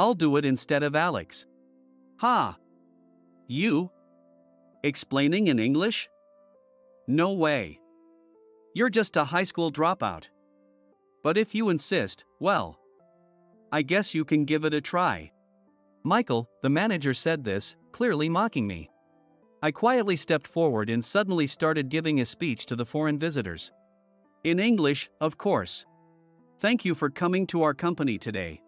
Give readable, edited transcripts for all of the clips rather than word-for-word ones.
I'll do it instead of Alex. Ha! You? Explaining in English? No way. You're just a high school dropout. But if you insist, well, I guess you can give it a try. Michael, the manager, said this, clearly mocking me. I quietly stepped forward and suddenly started giving a speech to the foreign visitors. In English, of course. Thank you for coming to our company today.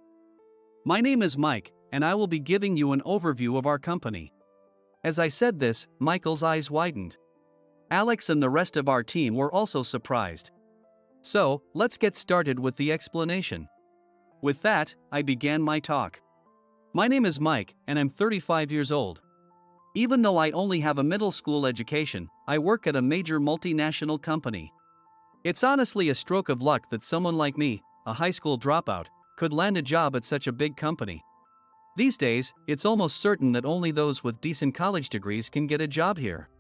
My name is Mike, and I will be giving you an overview of our company. As I said this, Michael's eyes widened. Alex and the rest of our team were also surprised. So, let's get started with the explanation. With that, I began my talk. My name is Mike, and I'm 35 years old. Even though I only have a middle school education, I work at a major multinational company. It's honestly a stroke of luck that someone like me, a high school dropout, could land a job at such a big company. These days, it's almost certain that only those with decent college degrees can get a job here.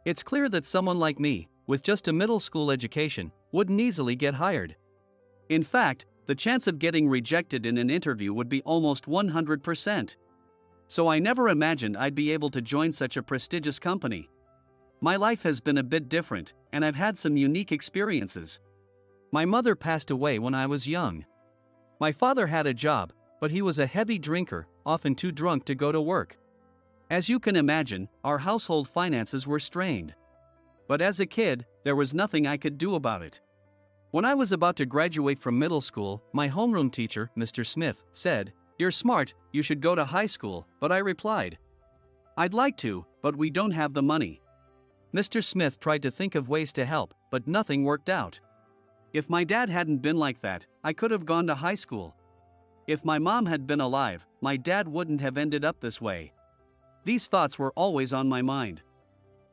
It's clear that someone like me, with just a middle school education, wouldn't easily get hired. In fact, the chance of getting rejected in an interview would be almost 100%. So I never imagined I'd be able to join such a prestigious company. My life has been a bit different, and I've had some unique experiences. My mother passed away when I was young. My father had a job, but he was a heavy drinker, often too drunk to go to work. As you can imagine, our household finances were strained. But as a kid, there was nothing I could do about it. When I was about to graduate from middle school, my homeroom teacher, Mr. Smith, said, "You're smart, you should go to high school," but I replied, "I'd like to, but we don't have the money." Mr. Smith tried to think of ways to help, but nothing worked out. If my dad hadn't been like that, I could have gone to high school. If my mom had been alive, my dad wouldn't have ended up this way. These thoughts were always on my mind.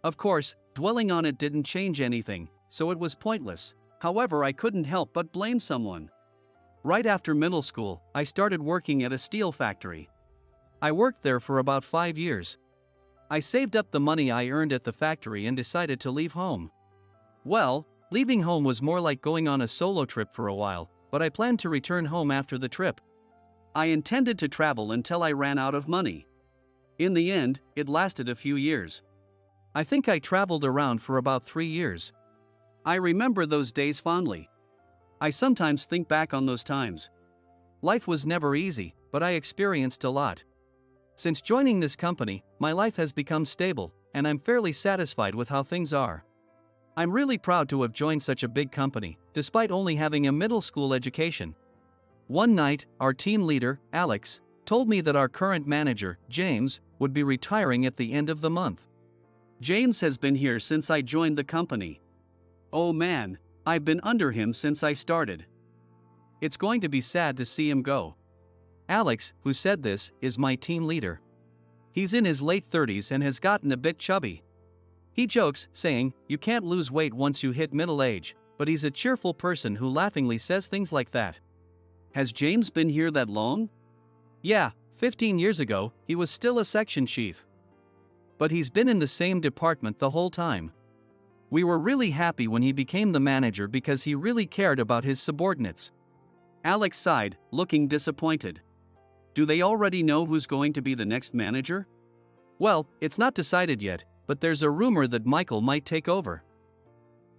Of course, dwelling on it didn't change anything, so it was pointless. However, I couldn't help but blame someone. Right after middle school, I started working at a steel factory. I worked there for about 5 years. I saved up the money I earned at the factory and decided to leave home. Well, leaving home was more like going on a solo trip for a while, but I planned to return home after the trip. I intended to travel until I ran out of money. In the end, it lasted a few years. I think I traveled around for about 3 years. I remember those days fondly. I sometimes think back on those times. Life was never easy, but I experienced a lot. Since joining this company, my life has become stable, and I'm fairly satisfied with how things are. I'm really proud to have joined such a big company, despite only having a middle school education. One night, our team leader, Alex, told me that our current manager, James, would be retiring at the end of the month. James has been here since I joined the company. Oh man, I've been under him since I started. It's going to be sad to see him go. Alex, who said this, is my team leader. He's in his late 30s and has gotten a bit chubby. He jokes, saying, "You can't lose weight once you hit middle age," but he's a cheerful person who laughingly says things like that. Has James been here that long? Yeah, 15 years ago, he was still a section chief. But he's been in the same department the whole time. We were really happy when he became the manager because he really cared about his subordinates. Alex sighed, looking disappointed. Do they already know who's going to be the next manager? Well, it's not decided yet, but there's a rumor that Michael might take over.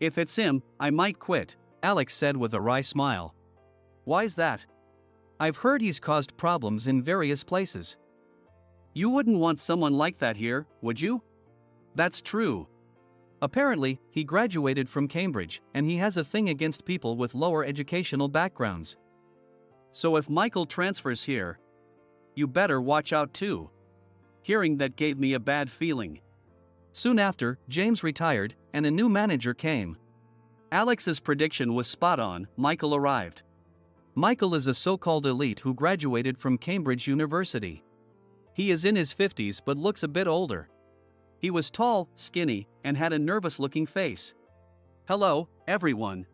If it's him, I might quit, Alex said with a wry smile. Why's that? I've heard he's caused problems in various places. You wouldn't want someone like that here, would you? That's true. Apparently, he graduated from Cambridge, and he has a thing against people with lower educational backgrounds. So if Michael transfers here, you better watch out too. Hearing that gave me a bad feeling. Soon after, James retired, and a new manager came. Alex's prediction was spot on. Michael arrived. Michael is a so-called elite who graduated from Cambridge University. He is in his 50s but looks a bit older. He was tall, skinny, and had a nervous-looking face. Hello, everyone.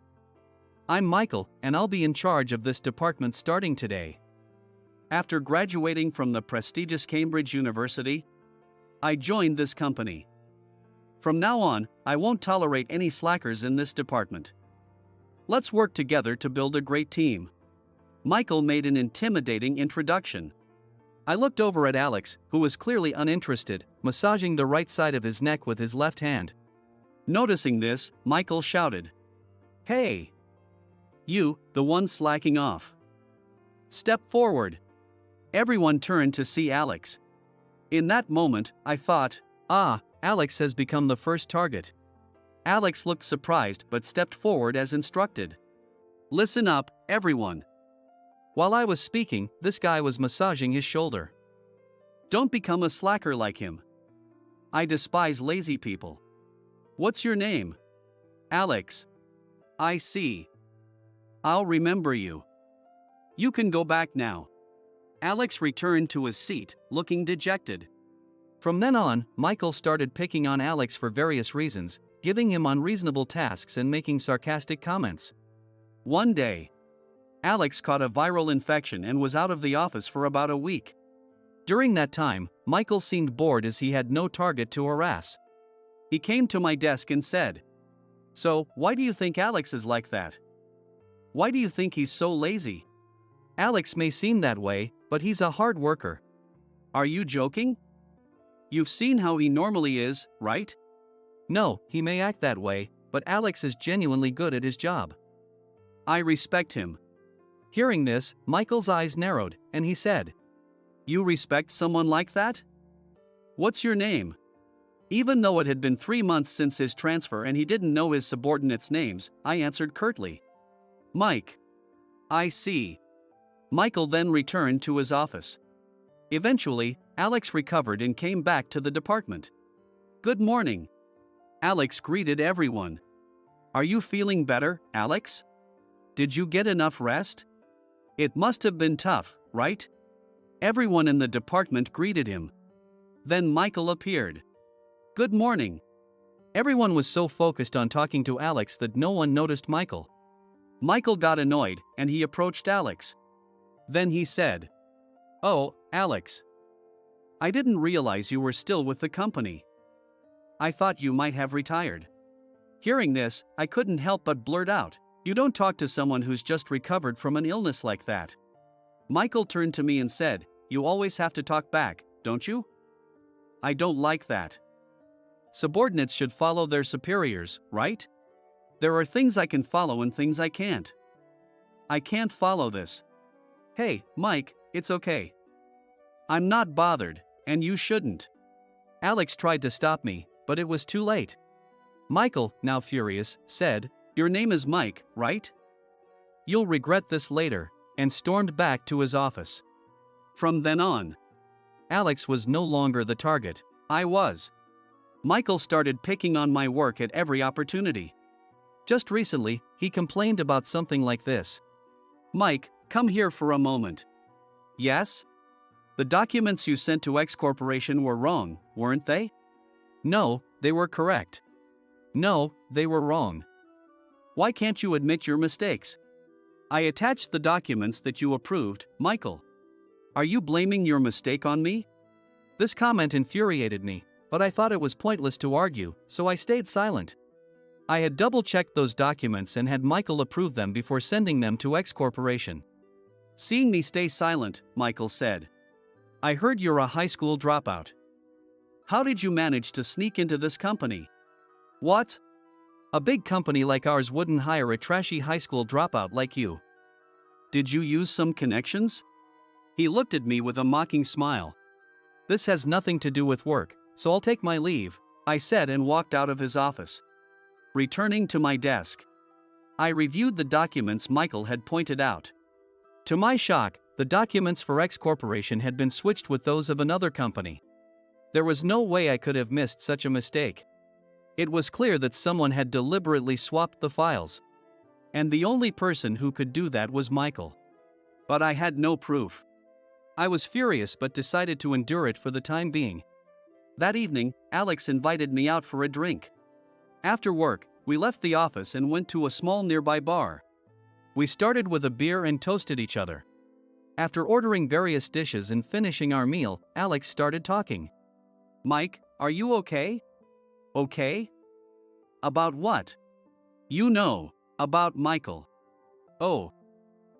I'm Michael, and I'll be in charge of this department starting today. After graduating from the prestigious Cambridge University, I joined this company. From now on, I won't tolerate any slackers in this department. Let's work together to build a great team. Michael made an intimidating introduction. I looked over at Alex, who was clearly uninterested, massaging the right side of his neck with his left hand. Noticing this, Michael shouted, "Hey! You, the one slacking off. Step forward." Everyone turned to see Alex. In that moment, I thought, Alex has become the first target. Alex looked surprised but stepped forward as instructed. "Listen up, everyone." While I was speaking, this guy was massaging his shoulder. "Don't become a slacker like him. I despise lazy people. What's your name?" "Alex." "I see. I'll remember you. You can go back now." Alex returned to his seat, looking dejected. From then on, Michael started picking on Alex for various reasons, giving him unreasonable tasks and making sarcastic comments. One day, Alex caught a viral infection and was out of the office for about a week. During that time, Michael seemed bored as he had no target to harass. He came to my desk and said, "So, why do you think Alex is like that? Why do you think he's so lazy?" "Alex may seem that way, but he's a hard worker." "Are you joking? You've seen how he normally is, right?" "No, he may act that way, but Alex is genuinely good at his job. I respect him." Hearing this, Michael's eyes narrowed, and he said, "You respect someone like that? What's your name?" Even though it had been 3 months since his transfer and he didn't know his subordinates' names, I answered curtly, "Mike." "I see." Michael then returned to his office. Eventually, Alex recovered and came back to the department. "Good morning." Alex greeted everyone. "Are you feeling better, Alex? Did you get enough rest? It must have been tough, right?" Everyone in the department greeted him. Then Michael appeared. "Good morning." Everyone was so focused on talking to Alex that no one noticed Michael. Michael got annoyed and he approached Alex. Then he said, "Oh, Alex. I didn't realize you were still with the company. I thought you might have retired." Hearing this, I couldn't help but blurt out, "You don't talk to someone who's just recovered from an illness like that." Michael turned to me and said, "You always have to talk back, don't you?" "I don't like that. Subordinates should follow their superiors, right? There are things I can follow and things I can't. I can't follow this." "Hey, Mike, it's okay. I'm not bothered, and you shouldn't." Alex tried to stop me, but it was too late. Michael, now furious, said, "Your name is Mike, right? You'll regret this later," and stormed back to his office. From then on, Alex was no longer the target, I was. Michael started picking on my work at every opportunity. Just recently, he complained about something like this. "Mike, come here for a moment." "Yes? The documents you sent to X Corporation were wrong, weren't they?" "No, they were correct." "No, they were wrong." "Why can't you admit your mistakes?" "I attached the documents that you approved, Michael. Are you blaming your mistake on me?" This comment infuriated me, but I thought it was pointless to argue, so I stayed silent. I had double-checked those documents and had Michael approve them before sending them to X Corporation. Seeing me stay silent, Michael said, "I heard you're a high school dropout. How did you manage to sneak into this company?" "What? A big company like ours wouldn't hire a trashy high school dropout like you." "Did you use some connections?" He looked at me with a mocking smile. "This has nothing to do with work, so I'll take my leave," I said and walked out of his office. Returning to my desk, I reviewed the documents Michael had pointed out. To my shock, the documents for X Corporation had been switched with those of another company. There was no way I could have missed such a mistake. It was clear that someone had deliberately swapped the files. And the only person who could do that was Michael. But I had no proof. I was furious but decided to endure it for the time being. That evening, Alex invited me out for a drink. After work, we left the office and went to a small nearby bar. We started with a beer and toasted each other. After ordering various dishes and finishing our meal, Alex started talking. "Mike, are you okay?" "Okay? About what?" "You know, about Michael." "Oh.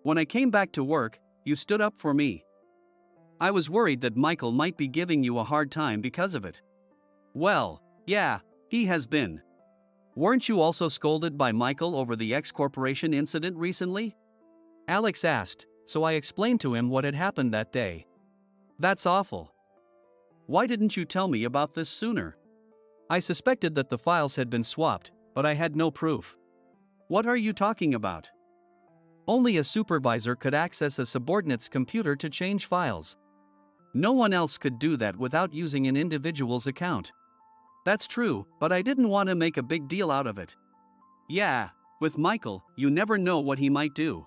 When I came back to work, you stood up for me." I was worried that Michael might be giving you a hard time because of it. Well, yeah, he has been. Weren't you also scolded by Michael over the X Corporation incident recently? Alex asked, so I explained to him what had happened that day. That's awful. Why didn't you tell me about this sooner? I suspected that the files had been swapped, but I had no proof. What are you talking about? Only a supervisor could access a subordinate's computer to change files. No one else could do that without using an individual's account. That's true, but I didn't want to make a big deal out of it. Yeah, with Michael, you never know what he might do.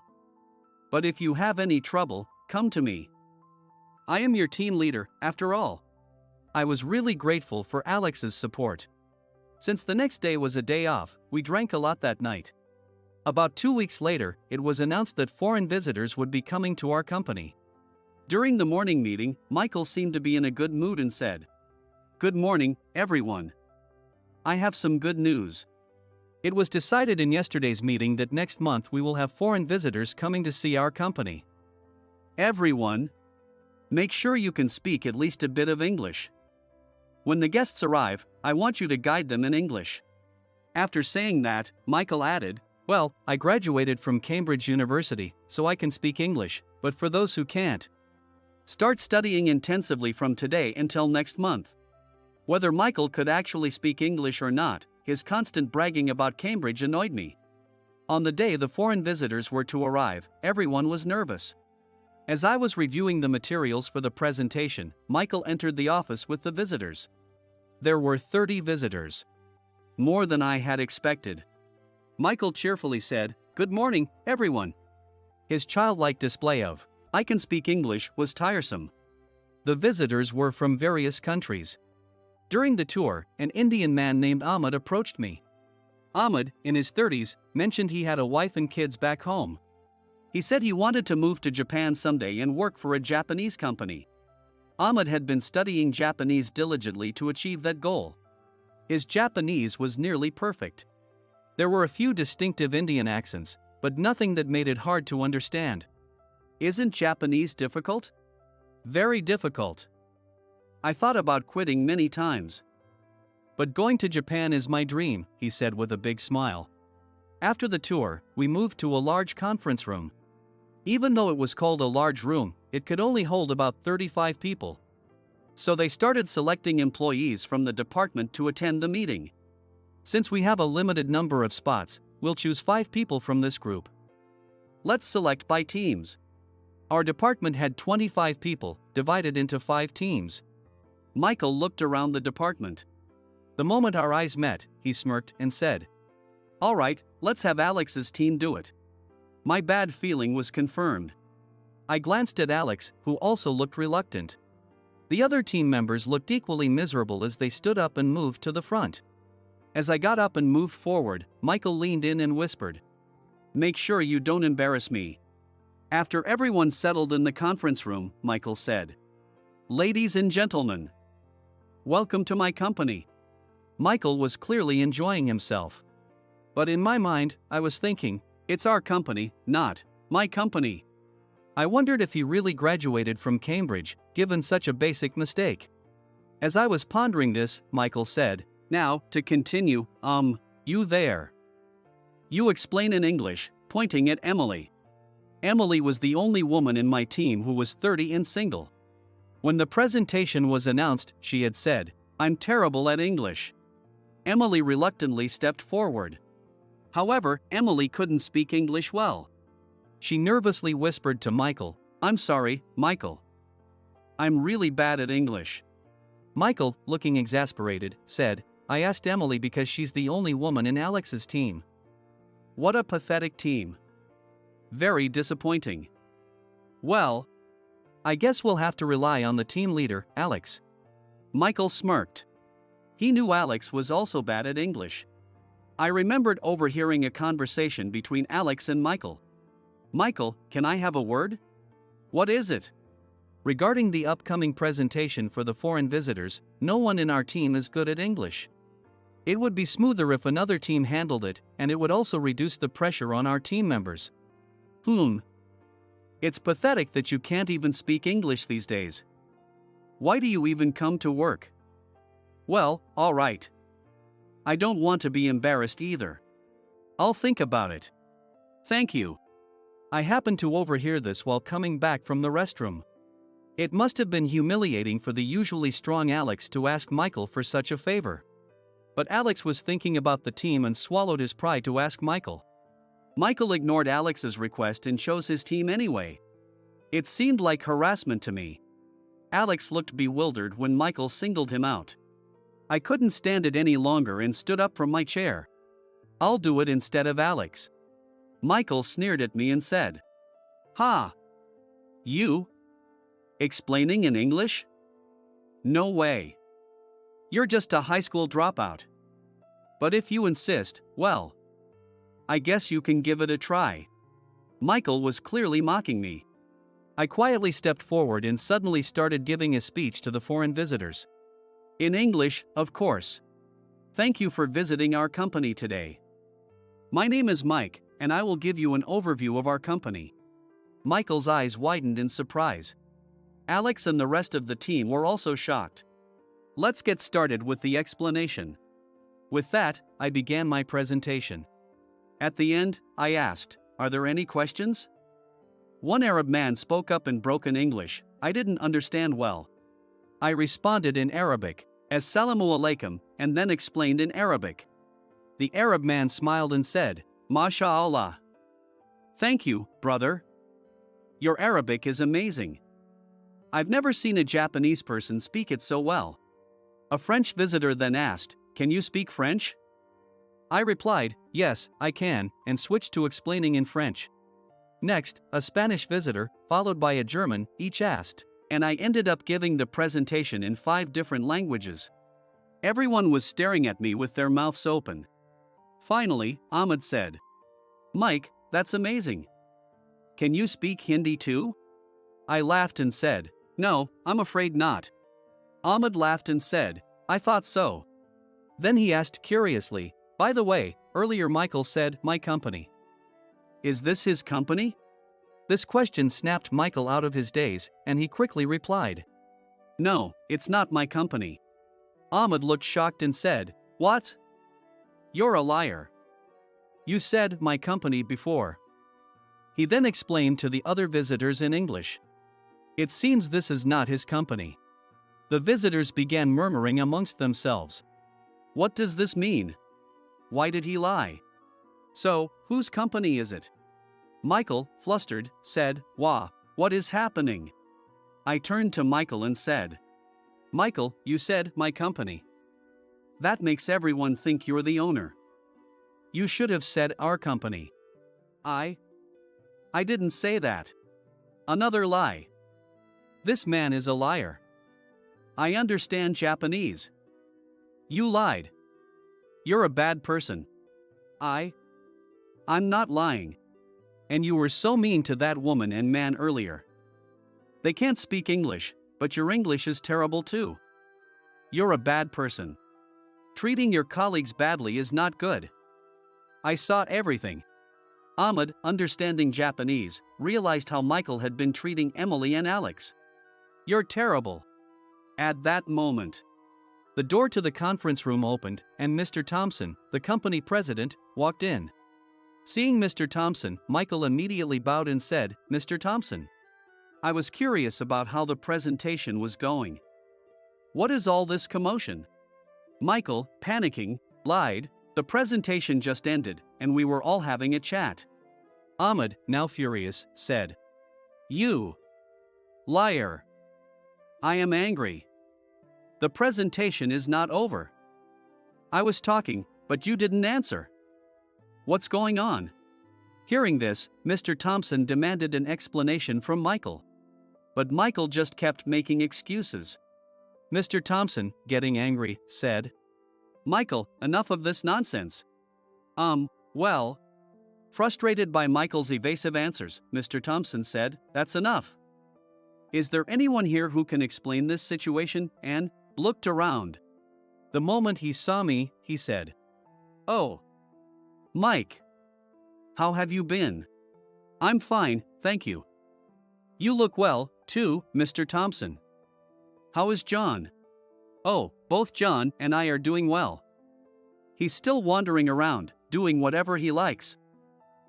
But if you have any trouble, come to me. I am your team leader, after all. I was really grateful for Alex's support. Since the next day was a day off, we drank a lot that night. About 2 weeks later, it was announced that foreign visitors would be coming to our company. During the morning meeting, Michael seemed to be in a good mood and said, "Good morning, everyone. I have some good news. It was decided in yesterday's meeting that next month we will have foreign visitors coming to see our company. Everyone, make sure you can speak at least a bit of English. When the guests arrive, I want you to guide them in English." After saying that, Michael added, "Well, I graduated from Cambridge University, so I can speak English, but for those who can't, start studying intensively from today until next month." Whether Michael could actually speak English or not, his constant bragging about Cambridge annoyed me. On the day the foreign visitors were to arrive, everyone was nervous. As I was reviewing the materials for the presentation, Michael entered the office with the visitors. There were 30 visitors. More than I had expected. Michael cheerfully said, "Good morning, everyone." His childlike display of, "I can speak English," was tiresome. The visitors were from various countries. During the tour, an Indian man named Ahmed approached me. Ahmed, in his 30s, mentioned he had a wife and kids back home. He said he wanted to move to Japan someday and work for a Japanese company. Ahmed had been studying Japanese diligently to achieve that goal. His Japanese was nearly perfect. There were a few distinctive Indian accents, but nothing that made it hard to understand. Isn't Japanese difficult? Very difficult. I thought about quitting many times. But going to Japan is my dream, he said with a big smile. After the tour, we moved to a large conference room. Even though it was called a large room, it could only hold about 35 people. So they started selecting employees from the department to attend the meeting. Since we have a limited number of spots, we'll choose 5 people from this group. Let's select by teams. Our department had 25 people, divided into 5 teams. Michael looked around the department. The moment our eyes met, he smirked and said, "All right, let's have Alex's team do it." My bad feeling was confirmed. I glanced at Alex, who also looked reluctant. The other team members looked equally miserable as they stood up and moved to the front. As I got up and moved forward, Michael leaned in and whispered, "Make sure you don't embarrass me." After everyone settled in the conference room, Michael said, "Ladies and gentlemen, welcome to my company." Michael was clearly enjoying himself. But in my mind, I was thinking, it's our company, not my company. I wondered if he really graduated from Cambridge, given such a basic mistake. As I was pondering this, Michael said, "Now, to continue, you there. You explain in English," pointing at Emily. Emily was the only woman in my team who was 30 and single. When the presentation was announced, she had said, "I'm terrible at English." Emily reluctantly stepped forward. However, Emily couldn't speak English well. She nervously whispered to Michael, "I'm sorry, Michael. I'm really bad at English." Michael, looking exasperated, said, "I asked Emily because she's the only woman in Alex's team." What a pathetic team. Very disappointing. Well, I guess we'll have to rely on the team leader, Alex. Michael smirked. He knew Alex was also bad at English. I remembered overhearing a conversation between Alex and Michael. "Michael, can I have a word?" "What is it?" "Regarding the upcoming presentation for the foreign visitors, no one in our team is good at English. It would be smoother if another team handled it, and it would also reduce the pressure on our team members." It's pathetic that you can't even speak English these days. Why do you even come to work? Well, all right. I don't want to be embarrassed either. I'll think about it. Thank you. I happened to overhear this while coming back from the restroom. It must have been humiliating for the usually strong Alex to ask Michael for such a favor. But Alex was thinking about the team and swallowed his pride to ask Michael. Michael ignored Alex's request and chose his team anyway. It seemed like harassment to me. Alex looked bewildered when Michael singled him out. I couldn't stand it any longer and stood up from my chair. I'll do it instead of Alex. Michael sneered at me and said, "Ha! You? Explaining in English? No way. You're just a high school dropout. But if you insist, well, I guess you can give it a try." Michael was clearly mocking me. I quietly stepped forward and suddenly started giving a speech to the foreign visitors. In English, of course. Thank you for visiting our company today. My name is Mike, and I will give you an overview of our company. Michael's eyes widened in surprise. Alex and the rest of the team were also shocked. Let's get started with the explanation. With that, I began my presentation. At the end, I asked, "Are there any questions?" One Arab man spoke up in broken English I didn't understand well. I responded in Arabic, "Assalamu alaikum," and then explained in Arabic. The Arab man smiled and said, "MashaAllah. Thank you, brother. Your Arabic is amazing. I've never seen a Japanese person speak it so well." A French visitor then asked, "Can you speak French?" I replied, "Yes, I can," and switched to explaining in French. Next, a Spanish visitor, followed by a German, each asked, and I ended up giving the presentation in 5 different languages. Everyone was staring at me with their mouths open. Finally, Ahmed said, "Mike, that's amazing. Can you speak Hindi too?" I laughed and said, "No, I'm afraid not." Ahmed laughed and said, "I thought so." Then he asked curiously, "By the way, earlier Michael said, 'my company.' Is this his company?" This question snapped Michael out of his daze, and he quickly replied, "No, it's not my company." Ahmed looked shocked and said, "What? You're a liar. You said 'my company' before." He then explained to the other visitors in English. It seems this is not his company. The visitors began murmuring amongst themselves. What does this mean? Why did he lie? So, whose company is it? Michael, flustered, said, "Wah, what is happening?" I turned to Michael and said, "Michael, you said 'my company.' That makes everyone think you're the owner. You should have said 'our company.'" I didn't say that. Another lie. This man is a liar. I understand Japanese. You lied. You're a bad person. I'm not lying. And you were so mean to that woman and man earlier. They can't speak English, but your English is terrible too. You're a bad person. Treating your colleagues badly is not good. I saw everything. Ahmed, understanding Japanese, realized how Michael had been treating Emily and Alex. You're terrible. At that moment, the door to the conference room opened, and Mr. Thompson, the company president, walked in. Seeing Mr. Thompson, Michael immediately bowed and said, "Mr. Thompson." I was curious about how the presentation was going. What is all this commotion? Michael, panicking, lied. The presentation just ended, and we were all having a chat. Ahmed, now furious, said, "You liar. I am angry. The presentation is not over. I was talking, but you didn't answer. What's going on?" Hearing this, Mr. Thompson demanded an explanation from Michael. But Michael just kept making excuses. Mr. Thompson, getting angry, said, "Michael, enough of this nonsense." Well. Frustrated by Michael's evasive answers, Mr. Thompson said, "That's enough. Is there anyone here who can explain this situation?" and looked around. The moment he saw me, he said, "Oh, Mike. How have you been?" "I'm fine, thank you. You look well, too, Mr. Thompson. How is John? Oh, both John and I are doing well. He's still wandering around, doing whatever he likes,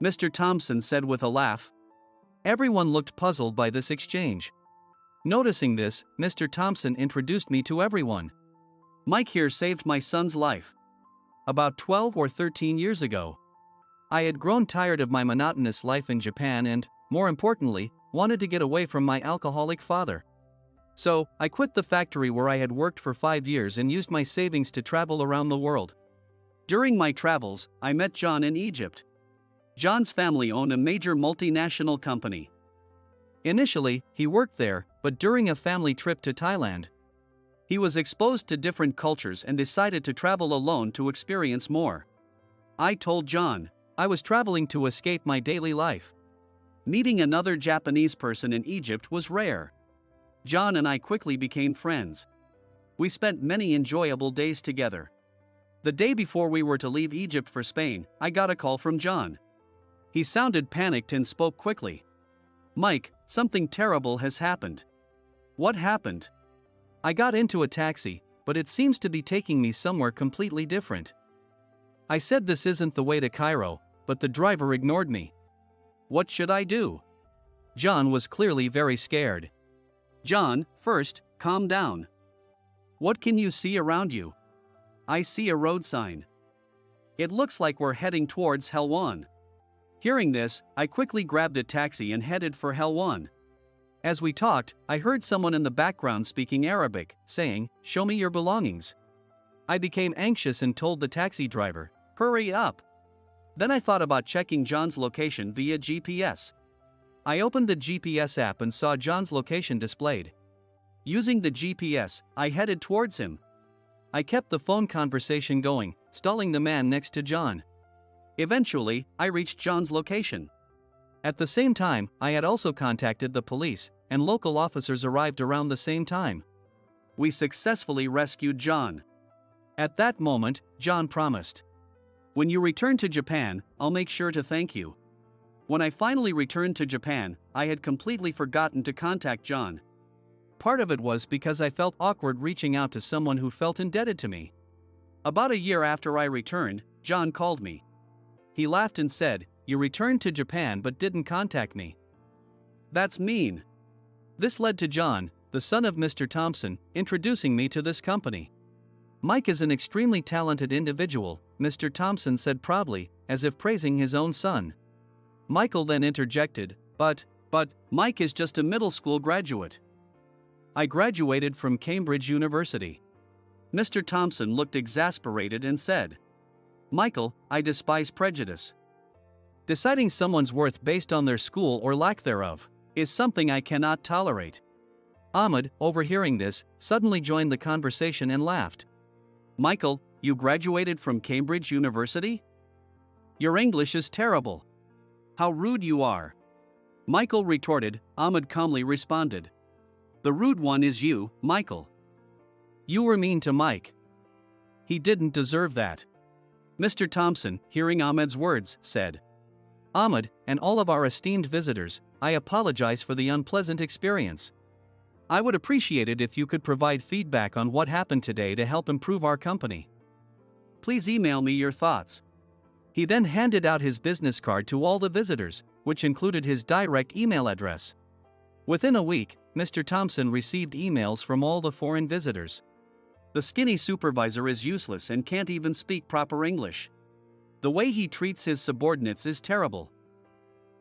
Mr. Thompson said with a laugh. Everyone looked puzzled by this exchange. Noticing this, Mr. Thompson introduced me to everyone. Mike here saved my son's life. About 12 or 13 years ago. I had grown tired of my monotonous life in Japan and, more importantly, wanted to get away from my alcoholic father. So, I quit the factory where I had worked for 5 years and used my savings to travel around the world. During my travels, I met John in Egypt. John's family owned a major multinational company. Initially, he worked there, but during a family trip to Thailand, he was exposed to different cultures and decided to travel alone to experience more. I told John I was traveling to escape my daily life. Meeting another Japanese person in Egypt was rare. John and I quickly became friends. We spent many enjoyable days together. The day before we were to leave Egypt for Spain, I got a call from John. He sounded panicked and spoke quickly. Mike, something terrible has happened. What happened? I got into a taxi, but it seems to be taking me somewhere completely different. I said this isn't the way to Cairo, but the driver ignored me. What should I do? John was clearly very scared. John, first, calm down. What can you see around you? I see a road sign. It looks like we're heading towards Helwan. Hearing this, I quickly grabbed a taxi and headed for Helwan. As we talked, I heard someone in the background speaking Arabic, saying, "Show me your belongings." I became anxious and told the taxi driver, "Hurry up." Then I thought about checking John's location via GPS. I opened the GPS app and saw John's location displayed. Using the GPS, I headed towards him. I kept the phone conversation going, stalling the man next to John. Eventually, I reached John's location. At the same time, I had also contacted the police, and local officers arrived around the same time. We successfully rescued John. At that moment, John promised, "When you return to Japan, I'll make sure to thank you." When I finally returned to Japan, I had completely forgotten to contact John. Part of it was because I felt awkward reaching out to someone who felt indebted to me. About a year after I returned, John called me. He laughed and said, "You returned to Japan but didn't contact me. That's mean." This led to John, the son of Mr. Thompson, introducing me to this company. "Mike is an extremely talented individual," Mr. Thompson said proudly, as if praising his own son. Michael then interjected, but Mike is just a middle school graduate. I graduated from Cambridge University." Mr. Thompson looked exasperated and said, "Michael, I despise prejudice. Deciding someone's worth based on their school or lack thereof is something I cannot tolerate." Ahmed, overhearing this, suddenly joined the conversation and laughed. "Michael, you graduated from Cambridge University? Your English is terrible. How rude you are." Michael retorted. Ahmed calmly responded, "The rude one is you, Michael. You were mean to Mike. He didn't deserve that." Mr. Thompson, hearing Ahmed's words, said, "Ahmed, and all of our esteemed visitors, I apologize for the unpleasant experience. I would appreciate it if you could provide feedback on what happened today to help improve our company. Please email me your thoughts." He then handed out his business card to all the visitors, which included his direct email address. Within a week, Mr. Thompson received emails from all the foreign visitors. "The skinny supervisor is useless and can't even speak proper English. The way he treats his subordinates is terrible.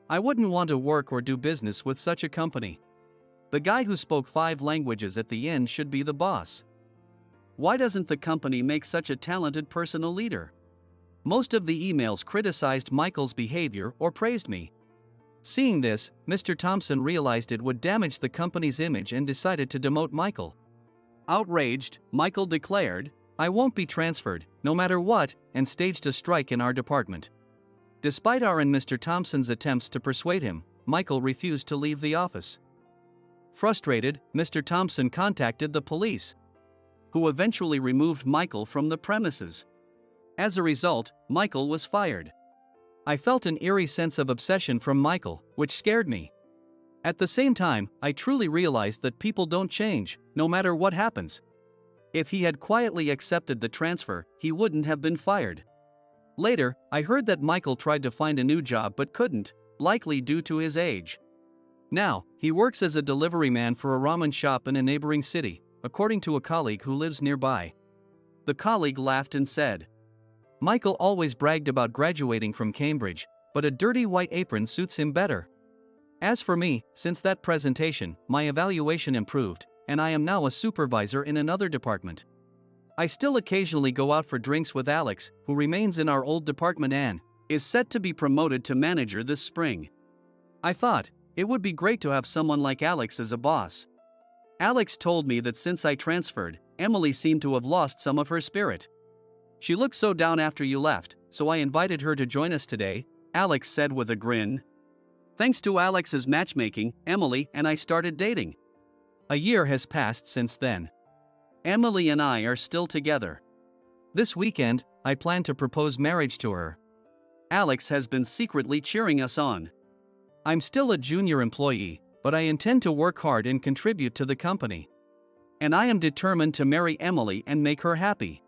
I wouldn't want to work or do business with such a company. The guy who spoke 5 languages at the end should be the boss. Why doesn't the company make such a talented person a leader?" Most of the emails criticized Michael's behavior or praised me. Seeing this, Mr. Thompson realized it would damage the company's image and decided to demote Michael. Outraged, Michael declared, "I won't be transferred, no matter what," and staged a strike in our department. Despite our and Mr. Thompson's attempts to persuade him, Michael refused to leave the office. Frustrated, Mr. Thompson contacted the police, who eventually removed Michael from the premises. As a result, Michael was fired. I felt an eerie sense of obsession from Michael, which scared me. At the same time, I truly realized that people don't change, no matter what happens. If he had quietly accepted the transfer, he wouldn't have been fired. Later, I heard that Michael tried to find a new job but couldn't, likely due to his age. Now, he works as a delivery man for a ramen shop in a neighboring city, according to a colleague who lives nearby. The colleague laughed and said, "Michael always bragged about graduating from Cambridge, but a dirty white apron suits him better." As for me, since that presentation, my evaluation improved, and I am now a supervisor in another department. I still occasionally go out for drinks with Alex, who remains in our old department and is set to be promoted to manager this spring. I thought, it would be great to have someone like Alex as a boss. Alex told me that since I transferred, Emily seemed to have lost some of her spirit. "She looked so down after you left, so I invited her to join us today," Alex said with a grin. Thanks to Alex's matchmaking, Emily and I started dating. A year has passed since then. Emily and I are still together. This weekend, I plan to propose marriage to her. Alex has been secretly cheering us on. I'm still a junior employee, but I intend to work hard and contribute to the company. And I am determined to marry Emily and make her happy.